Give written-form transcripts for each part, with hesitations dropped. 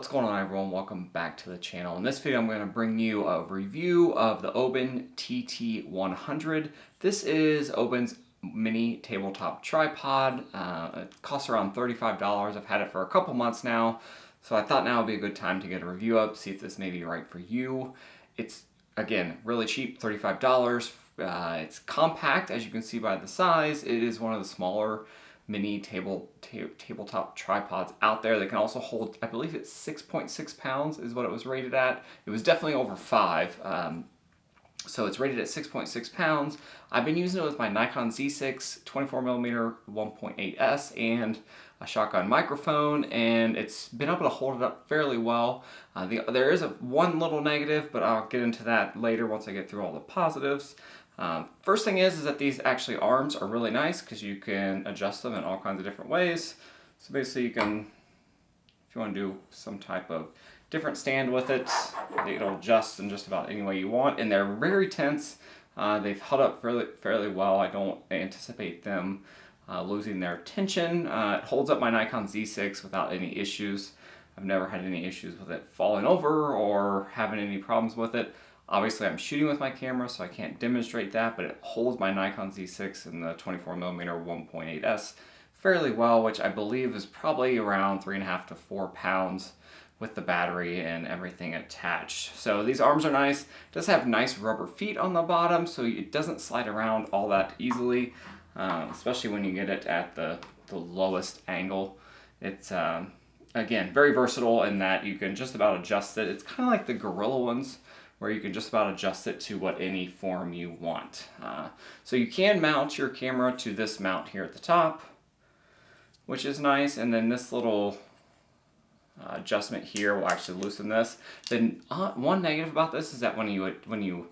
What's going on, everyone? Welcome back to the channel. In this video I'm going to bring you a review of the Oben TT-100. This is Oben's mini tabletop tripod. It costs around $35. I've had it for a couple months now, so I thought now would be a good time to get a review up, see if this may be right for you. It's, again, really cheap, $35. It's compact, as you can see by the size. It is one of the smaller mini tabletop tripods out there. They can also hold, I believe it's 6.6 pounds is what it was rated at. It was definitely over 5. So it's rated at 6.6 pounds. I've been using it with my Nikon Z6 24mm 1.8S and a shotgun microphone, and it's been able to hold it up fairly well. There is one little negative, but I'll get into that later once I get through all the positives. First thing is that these arms are really nice because you can adjust them in all kinds of different ways. So basically you can, if you want to do some type of different stand with it, it'll adjust in just about any way you want, and they're very tense. They've held up fairly well. I don't anticipate them losing their tension. It holds up my Nikon Z6 without any issues. I've never had any issues with it falling over or having any problems with it. Obviously I'm shooting with my camera, so I can't demonstrate that, but it holds my Nikon Z6 and the 24mm 1.8S fairly well, which I believe is probably around 3.5 to 4 pounds with the battery and everything attached. So these arms are nice. It does have nice rubber feet on the bottom, so it doesn't slide around all that easily, especially when you get it at the lowest angle. It's, again, very versatile in that you can just about adjust it. It's kind of like the Gorilla ones, where you can just about adjust it to what any form you want. So you can mount your camera to this mount here at the top, which is nice, and then this little adjustment here will actually loosen this. Then one negative about this is that when you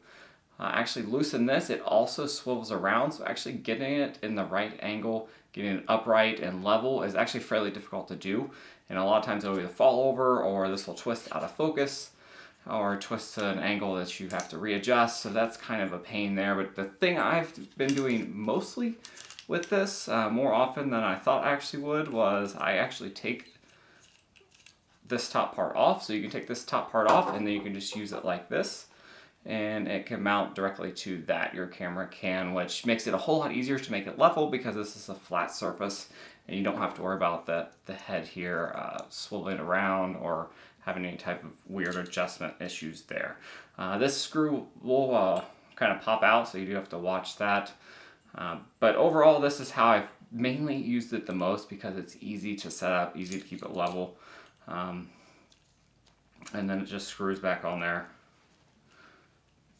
actually loosen this, it also swivels around, so actually getting it in the right angle, getting it upright and level is actually fairly difficult to do, and a lot of times it'll either fall over or this will twist out of focus or twist to an angle that you have to readjust, so that's kind of a pain there. But the thing I've been doing mostly with this, more often than I thought I actually would, was I actually take this top part off. So you can take this top part off and then you can just use it like this, and it can mount directly to that. Your camera can, which makes it a whole lot easier to make it level because this is a flat surface and you don't have to worry about the head here swiveling around or having any type of weird adjustment issues there. This screw will kind of pop out, so you do have to watch that. But overall, this is how I've mainly used it the most because it's easy to set up, easy to keep it level. And then it just screws back on there.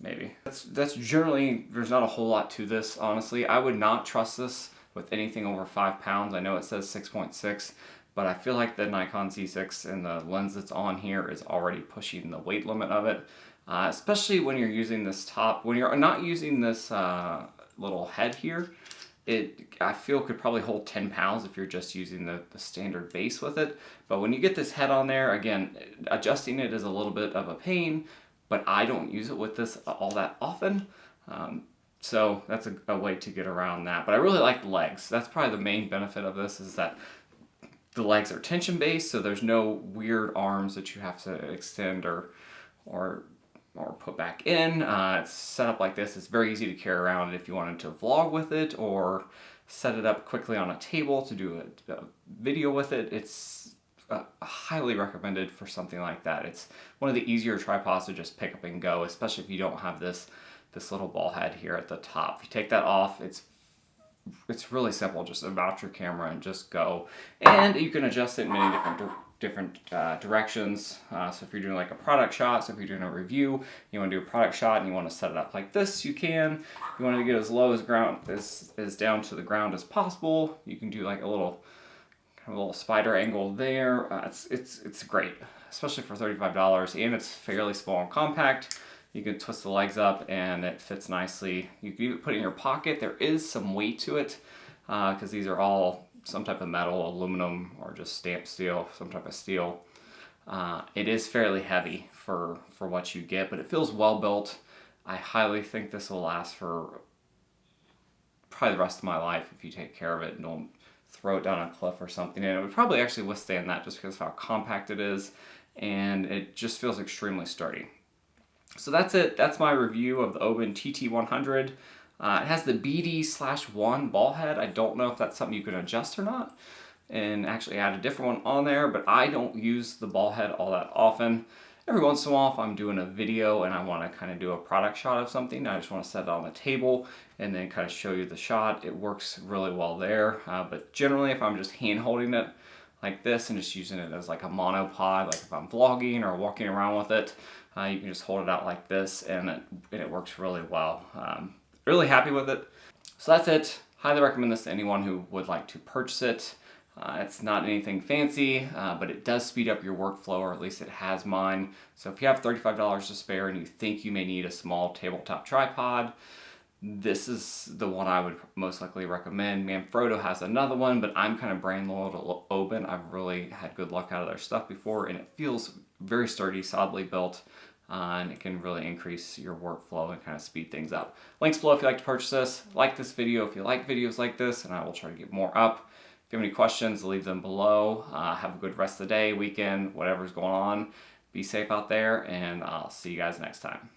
Maybe. That's generally, there's not a whole lot to this, honestly. I would not trust this with anything over 5 pounds. I know it says 6.6, but I feel like the Nikon Z6 and the lens that's on here is already pushing the weight limit of it, especially when you're using this top. When you're not using this little head here, I feel could probably hold 10 pounds if you're just using the standard base with it. But when you get this head on there, again, adjusting it is a little bit of a pain, but I don't use it with this all that often. So that's a way to get around that. But I really like the legs. That's probably the main benefit of this, is that the legs are tension based, so there's no weird arms that you have to extend or put back in. It's set up like this. It's very easy to carry around if you wanted to vlog with it or set it up quickly on a table to do a video with it. It's highly recommended for something like that. It's one of the easier tripods to just pick up and go, especially if you don't have this little ball head here at the top. If you take that off, it's really simple. Just mount your camera and just go, and you can adjust it in many different directions. So if you're doing like a product shot, so if you're doing a review, you want to do a product shot and you want to set it up like this, you can. If you want to get as low as down to the ground as possible, you can do like a little spider angle there. It's great, especially for $35, and it's fairly small and compact. You can twist the legs up and it fits nicely. You can even put it in your pocket. There is some weight to it because these are all some type of metal, aluminum, or just stamped steel, some type of steel. It is fairly heavy for what you get, but it feels well built. I highly think this will last for probably the rest of my life if you take care of it and don't throw it down a cliff or something. And it would probably actually withstand that just because of how compact it is and it just feels extremely sturdy. So that's it. That's my review of the Oben TT-100. It has the BD/1 ball head. I don't know if that's something you can adjust or not, and actually add a different one on there, but I don't use the ball head all that often. Every once in a while, if I'm doing a video and I want to kind of do a product shot of something, I just want to set it on the table and then kind of show you the shot. It works really well there, but generally if I'm just hand holding it like this and just using it as like a monopod, like if I'm vlogging or walking around with it, you can just hold it out like this and it works really well. Really happy with it. So that's it. Highly recommend this to anyone who would like to purchase it. It's not anything fancy, but it does speed up your workflow, or at least it has mine. So if you have $35 to spare and you think you may need a small tabletop tripod, this is the one I would most likely recommend. Manfrotto has another one, but I'm kind of brand loyal to Oben. I've really had good luck out of their stuff before, and it feels very sturdy, solidly built, and it can really increase your workflow and kind of speed things up. Links below if you'd like to purchase this. Like this video if you like videos like this, and I will try to get more up. If you have any questions, leave them below. Have a good rest of the day, weekend, whatever's going on. Be safe out there, and I'll see you guys next time.